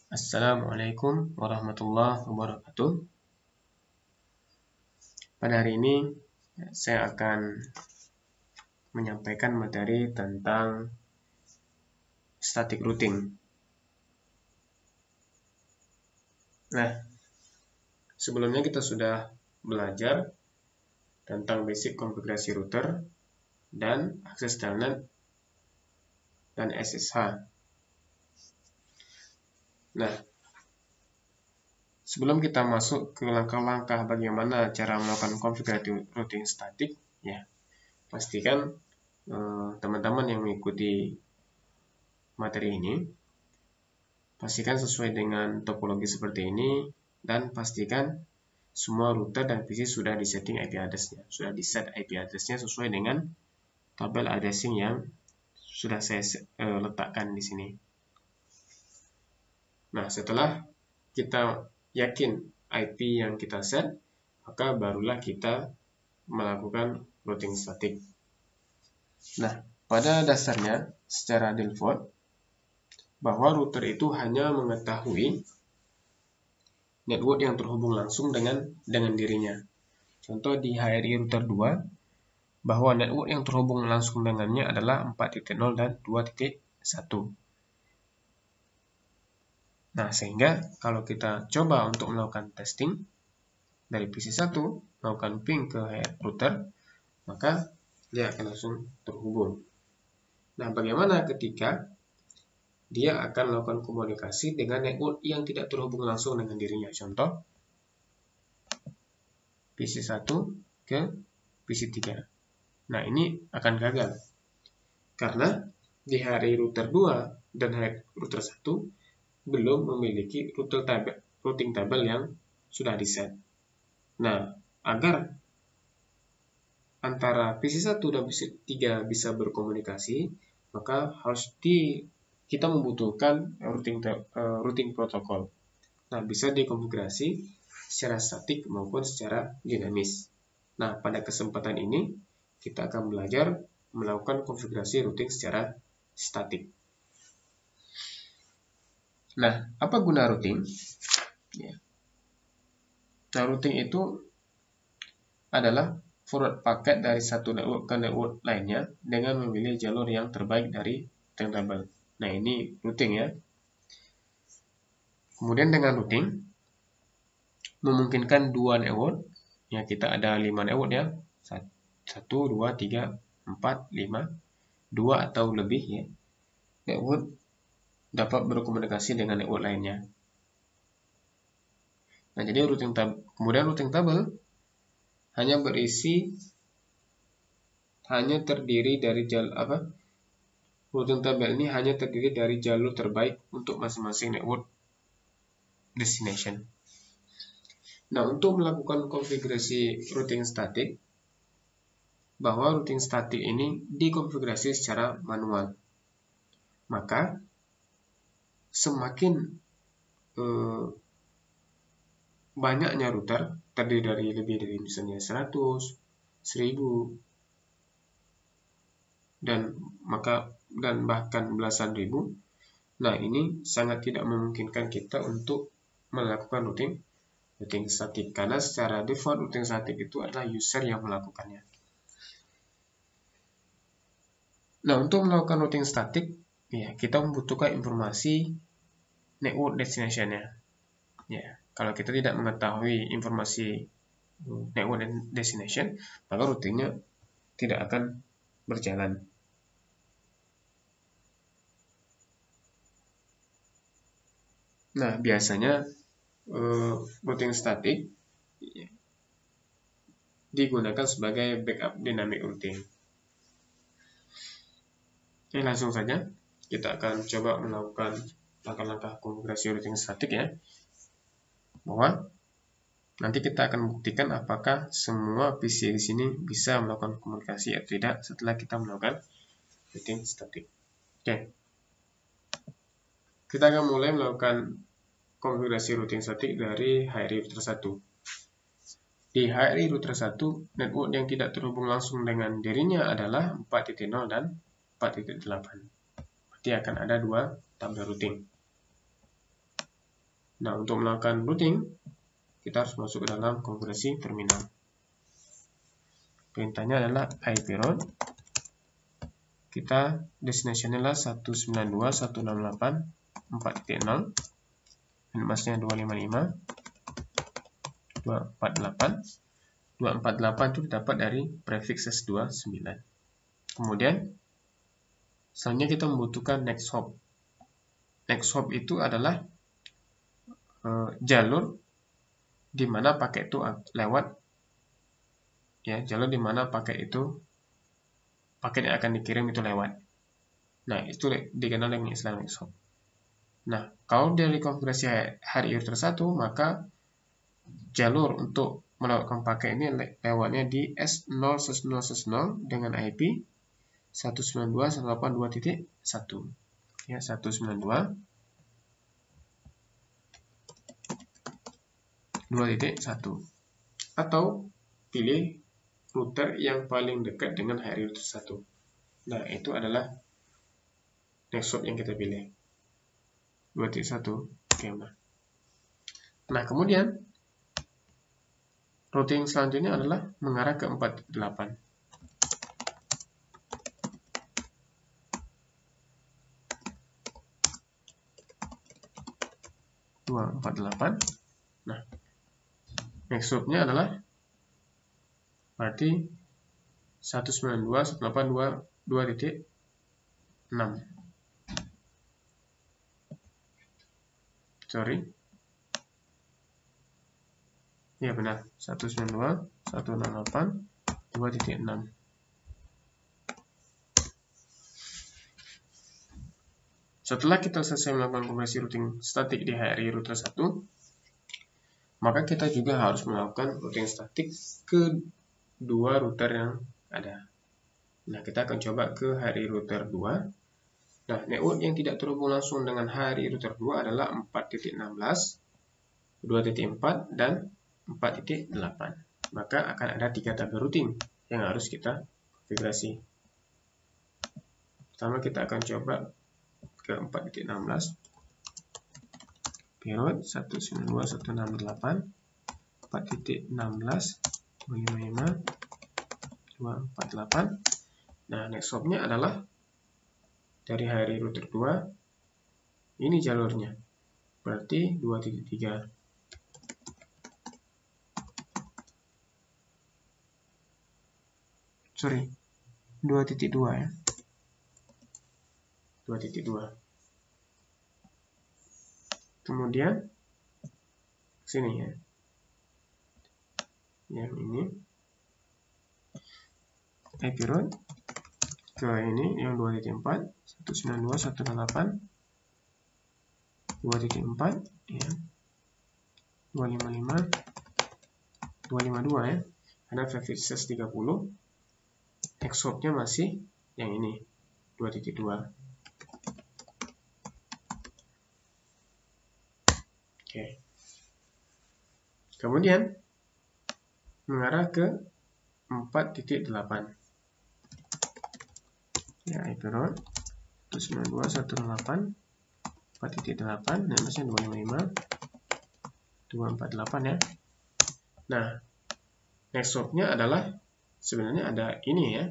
Assalamualaikum warahmatullahi wabarakatuh. Pada hari ini saya akan menyampaikan materi tentang static routing. Nah, sebelumnya kita sudah belajar tentang basic konfigurasi router dan akses telnet dan SSH. Nah, sebelum kita masuk ke langkah-langkah bagaimana cara melakukan konfigurasi routing statik, ya, pastikan teman-teman yang mengikuti materi ini pastikan sesuai dengan topologi seperti ini dan pastikan semua router dan PC sudah disetting IP address-nya, sudah diset IP address-nya sesuai dengan tabel addressing yang sudah saya letakkan di sini. Nah, setelah kita yakin IP yang kita set, maka barulah kita melakukan routing statik. Nah, pada dasarnya secara default bahwa router itu hanya mengetahui network yang terhubung langsung dengan dirinya. Contoh di HRI router 2 bahwa network yang terhubung langsung dengannya adalah 4.0 dan 2.1. Nah, sehingga kalau kita coba untuk melakukan testing dari PC1 melakukan ping ke router, maka dia akan langsung terhubung. Nah, bagaimana ketika dia akan melakukan komunikasi dengan network yang tidak terhubung langsung dengan dirinya? Contoh, PC1 ke PC3. Nah, ini akan gagal. Karena di hari router 2 dan hari router 1 belum memiliki routing table yang sudah diset. Nah, agar antara PC1 dan PC3 bisa berkomunikasi, maka harus kita membutuhkan routing protokol. Nah, bisa dikonfigurasi secara statik maupun secara dinamis. Nah, pada kesempatan ini kita akan belajar melakukan konfigurasi routing secara statik. Nah, apa guna routing? Ya. Nah, routing itu adalah forward paket dari satu network ke network lainnya dengan memilih jalur yang terbaik dari routing. Nah, ini routing ya. Kemudian dengan routing memungkinkan dua network, ya kita ada 5 network ya, 1, 2, 3, 4, 5, 2 atau lebih ya, network dapat berkomunikasi dengan network lainnya. Nah, jadi kemudian routing table routing table ini hanya terdiri dari jalur terbaik untuk masing-masing network destination. Nah, untuk melakukan konfigurasi routing statik, bahwa routing statik ini dikonfigurasi secara manual. Maka semakin banyaknya router, terdiri dari lebih dari misalnya 100, 1000, dan bahkan belasan ribu. Nah, ini sangat tidak memungkinkan kita untuk melakukan routing statik, karena secara default routing statik itu adalah user yang melakukannya. Nah, untuk melakukan routing statik, ya kita membutuhkan informasi network destination-nya. Ya, kalau kita tidak mengetahui informasi network destination, maka routingnya tidak akan berjalan. Nah, biasanya routing statik digunakan sebagai backup dynamic routing. Oke, langsung saja kita akan coba melakukan langkah-langkah konfigurasi routing statik ya. Bahwa nanti kita akan buktikan apakah semua PC di sini bisa melakukan komunikasi atau tidak setelah kita melakukan routing statik. Oke. Kita akan mulai melakukan konfigurasi routing statik dari HRI router 1. Di HRI router 1, network yang tidak terhubung langsung dengan dirinya adalah 4.0 dan 4.8. Berarti akan ada dua tabel routing. Nah, untuk melakukan routing, kita harus masuk ke dalam konfigurasi terminal. Perintahnya adalah IP route. Kita destination adalah 192.168.4.0, dan masnya 255, 248. 248 itu dapat dari prefix S29. Kemudian selanjutnya kita membutuhkan next hop. Next hop itu adalah jalur di mana paket itu lewat, ya, jalur di mana paket yang akan dikirim itu lewat. Nah, itu dikenal dengan istilah next hop. Nah, kalau dari konfigurasi HRI router 1, maka jalur untuk melakukan paket ini lewatnya di S0.0.0 dengan IP 192.168.2.1, ya, 192.2.1, atau pilih router yang paling dekat dengan HRI router 1. Nah, itu adalah next hop yang kita pilih, 2.1. Oke, nah, kemudian routing selanjutnya adalah mengarah ke 4.8. 248. Nah, next hopnya adalah berarti 192.168.2.6. Sorry. Ya, benar. 192.168.2.6. Setelah kita selesai melakukan konversi routing statik di HRI router 1, maka kita juga harus melakukan routing statik ke dua router yang ada. Nah, kita akan coba ke HRI router 2. Nah, network yang tidak terhubung langsung dengan HRI router 2 adalah 4.16, 2.4, dan 4.8. Maka akan ada 3 tabel routing yang harus kita konfigurasi. Pertama, kita akan coba ke 4.16, period 192.168, 4.16, 255, 248. Nah, next hopnya adalah dari HRI router 2, ini jalurnya, berarti 2.3. Sorry, 2.2 ya. 2.2. Kemudian sini ya. Yang ini IP route ke ini yang 2.4, 192.168, 2.4 ya. 255, 252 ya. Karena prefix 30. Next hopnya masih yang ini 2.2. Oke. Kemudian mengarah ke 4.8. Ya, IP route 192.168, 4.8, dan masih 255, 248 ya. Nah, next hopnya adalah sebenarnya ada ini ya.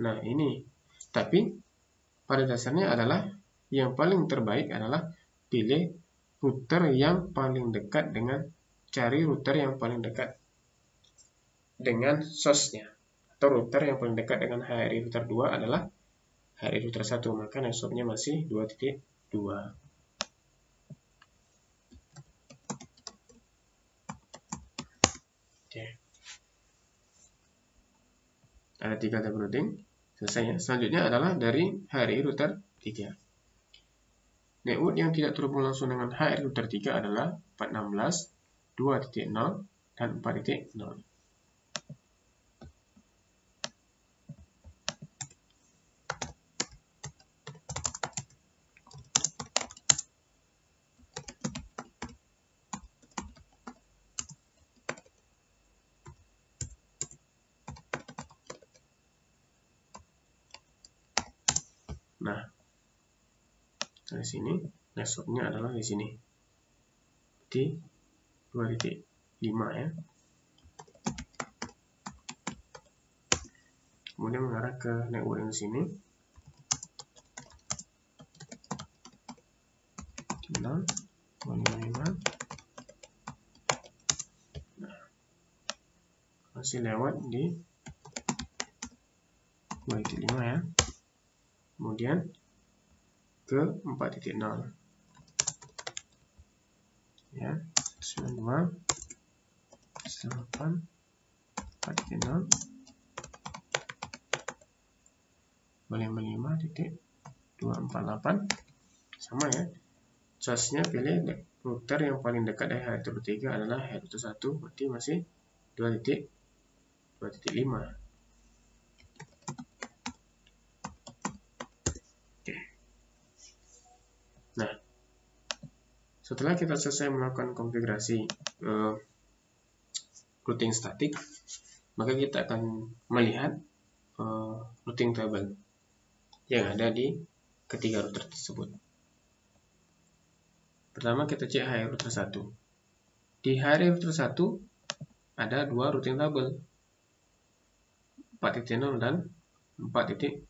Nah, ini. Tapi pada dasarnya adalah yang paling terbaik adalah pilih router yang paling dekat dengan, cari router yang paling dekat dengan source-nya. Atau router yang paling dekat dengan HRI router 2 adalah HRI router 1. Maka next hopnya masih 2.2. Oke. Ada 3 tabel routing. Selesai ya. Selanjutnya adalah dari HRI router 3. Network yang tidak terhubung langsung dengan HRI router 3 adalah 416, 2.0, dan 4.0. Nah, Dari sini, networknya adalah di sini. Di 2.5 ya. Kemudian mengarah ke network yang di sini. 0, 255. Nah, masih lewat di 2.5 ya. Kemudian ke 4.0 ya, 92 8 4.0 255.248 sama ya. Source-nya pilih router yang paling dekat dari high router 3 adalah high router 1, berarti masih 2.5. Oke. Nah, setelah kita selesai melakukan konfigurasi routing statik, maka kita akan melihat routing table yang ada di ketiga router tersebut. Pertama kita cek high router 1. Di high router 1 ada dua routing table, 4.0 dan 4.8.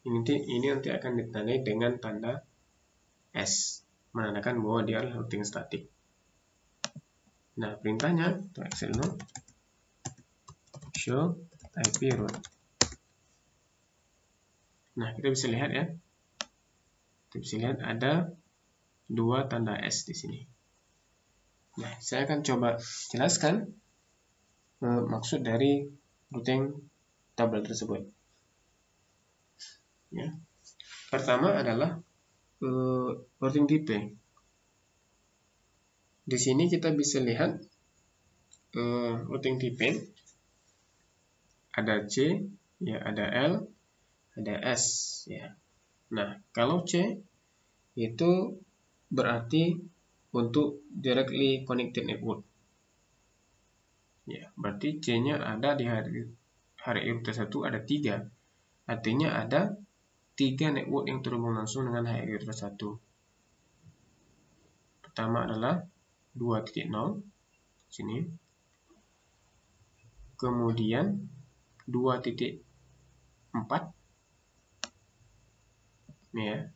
Ini nanti akan ditandai dengan tanda S, menandakan bahwa dia adalah routing statik. Nah, perintahnya untuk exit dulu, show IP route. Nah, kita bisa lihat ya. Kita bisa lihat ada dua tanda S di sini. Nah, saya akan coba jelaskan maksud dari routing table tersebut. Ya. Pertama adalah routing tipe. Di sini kita bisa lihat routing tipe. Ada C, ya, ada L, ada S, ya. Nah, kalau C itu berarti untuk directly connected network. Ya, berarti C-nya ada di hari router 1 ada 3. Artinya ada 3 network yang terhubung langsung dengan hari router 1. Pertama adalah 2.0 sini. Kemudian 2.4 ya.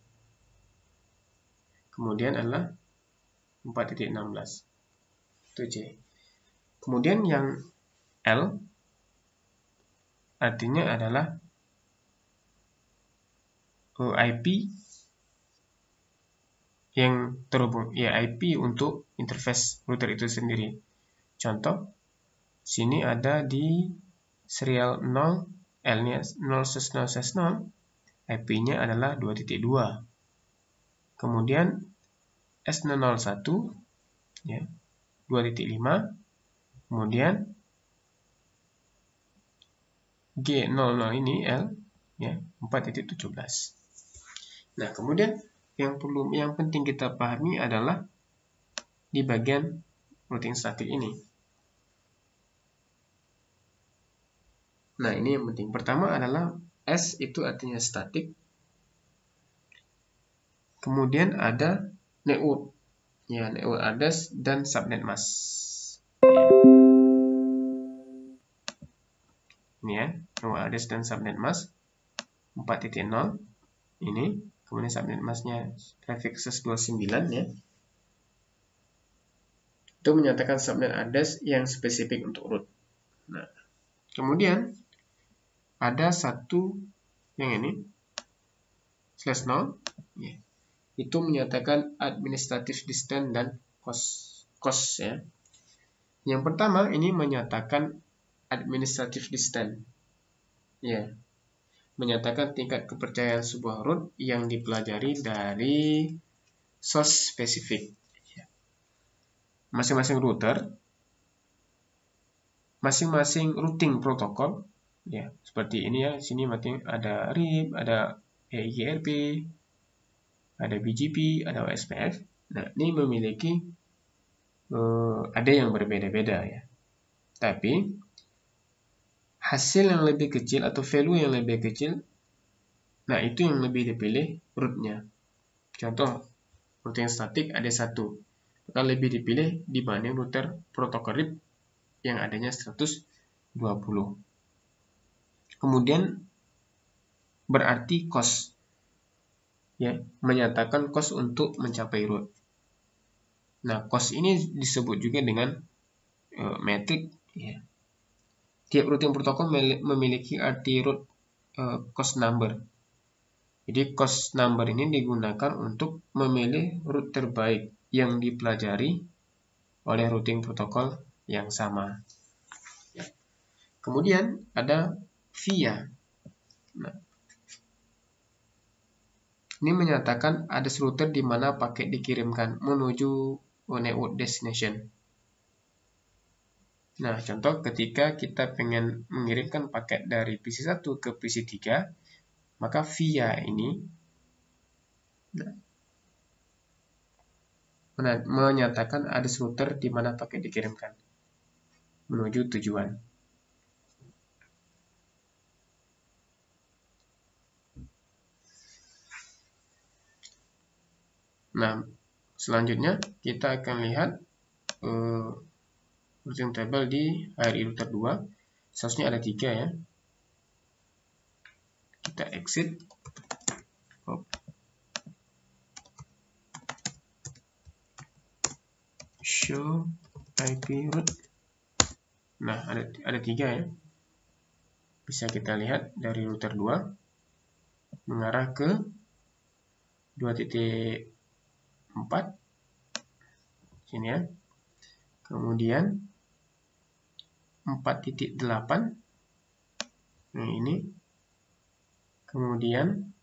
Kemudian adalah 4.16. Itu C. Kemudian yang L artinya adalah IP yang terhubung, ya, IP untuk interface router itu sendiri. Contoh, sini ada di serial 0, L-nya 0/0/0, IP-nya adalah 2.2. Kemudian S001 ya, 2.5. Kemudian G00 ini L ya, 4.17. Nah, kemudian yang penting kita pahami adalah di bagian routing statik ini. Nah, ini yang penting. Pertama adalah S itu artinya statik. Kemudian ada network. Ya, network address dan subnet mask. Ya. Ini ya, network address dan subnet mask 4.0 ini. Kemudian subnet masknya prefixes 29 ya. Itu menyatakan subnet address yang spesifik untuk root. Nah, kemudian ada satu yang ini /0 ya. Itu menyatakan administrative distance dan cost ya. Yang pertama ini menyatakan administrative distance ya, menyatakan tingkat kepercayaan sebuah root yang dipelajari dari source spesifik. Masing-masing router, masing-masing routing protokol ya, seperti ini ya. Sini ada RIP, ada EIGRP, ada BGP, ada OSPF. Nah, ini memiliki ada yang berbeda-beda ya. Tapi hasil yang lebih kecil atau value yang lebih kecil, nah itu yang lebih dipilih rootnya. Contoh, routing statik ada 1, maka lebih dipilih dibanding router protokol RIP yang adanya 120. Kemudian berarti cost, ya, menyatakan cost untuk mencapai root. Nah, cost ini disebut juga dengan metrik, ya. Tiap routing protokol memiliki arti root cost number. Jadi cost number ini digunakan untuk memilih root terbaik yang dipelajari oleh routing protokol yang sama. Ya. Kemudian ada via. Nah, ini menyatakan ada router di mana paket dikirimkan menuju network destination. Nah, contoh ketika kita pengen mengirimkan paket dari PC1 ke PC3, maka via ini menyatakan ada router di mana paket dikirimkan menuju tujuan. Nah, selanjutnya kita akan lihat routing table di HRI router 2. Seharusnya ada 3 ya. Kita exit. Show IP route. Nah, ada 3 ya. Bisa kita lihat dari router 2 mengarah ke 2.4 sini ya. Kemudian 4.8, nah ini. Kemudian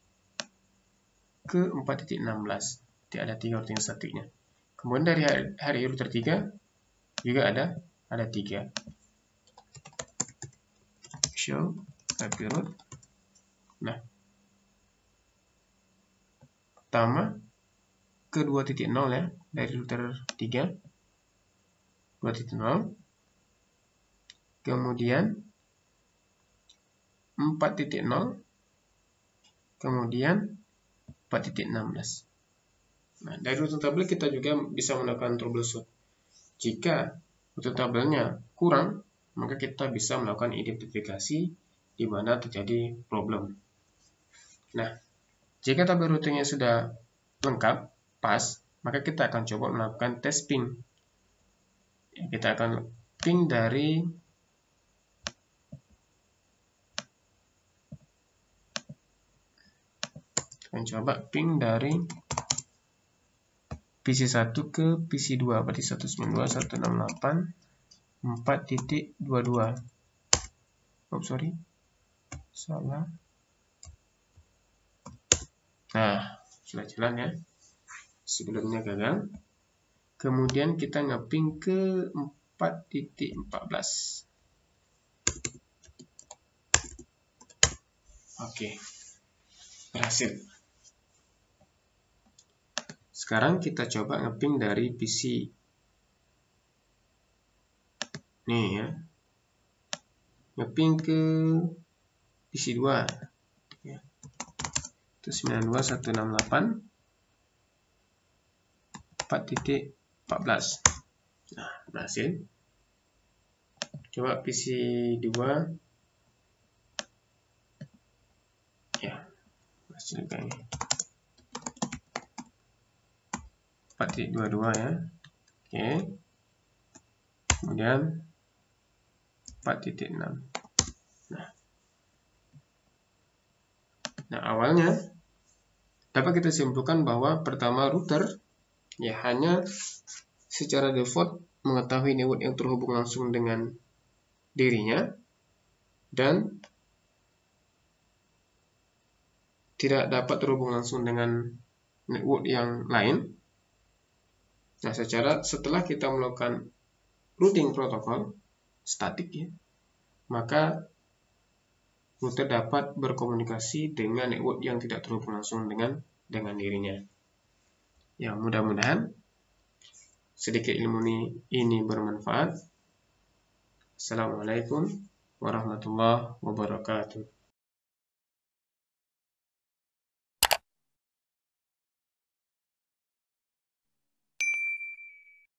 ke 4.16. Jadi ada 3 routing statiknya. Kemudian dari HRI router 3 juga ada 3. Show IP route. Nah, pertama ke 2.0 ya, dari router 3 2.0. Kemudian 4.0, kemudian 4.16. Nah, dari routing table kita juga bisa melakukan troubleshoot. Jika routing tabelnya kurang, maka kita bisa melakukan identifikasi di mana terjadi problem. Nah, jika tabel routingnya sudah lengkap, pas, maka kita akan coba melakukan tes ping. Kita akan ping dari PC1 ke PC2, berarti 192.168.4.22. Oh, sorry. Salah. Nah, sudah jalan ya. Sebelumnya gagal. Kemudian kita ngeping ke 4.14. Oke. Berhasil. Sekarang kita coba ngeping dari PC. Nih ya. Ngeping ke PC2. Ya. Itu 92.168.4.14. Nah, berhasil. Coba PC2. Ya, berhasil kayaknya. 4.22 ya. Oke. Kemudian 4.6. Nah, awalnya dapat kita simpulkan bahwa pertama router ya hanya secara default mengetahui network yang terhubung langsung dengan dirinya dan tidak dapat terhubung langsung dengan network yang lain. Nah, setelah kita melakukan routing protokol statik ya, maka router dapat berkomunikasi dengan network yang tidak terhubung langsung dengan dirinya. Ya, mudah-mudahan sedikit ilmu ini bermanfaat. Assalamualaikum warahmatullahi wabarakatuh.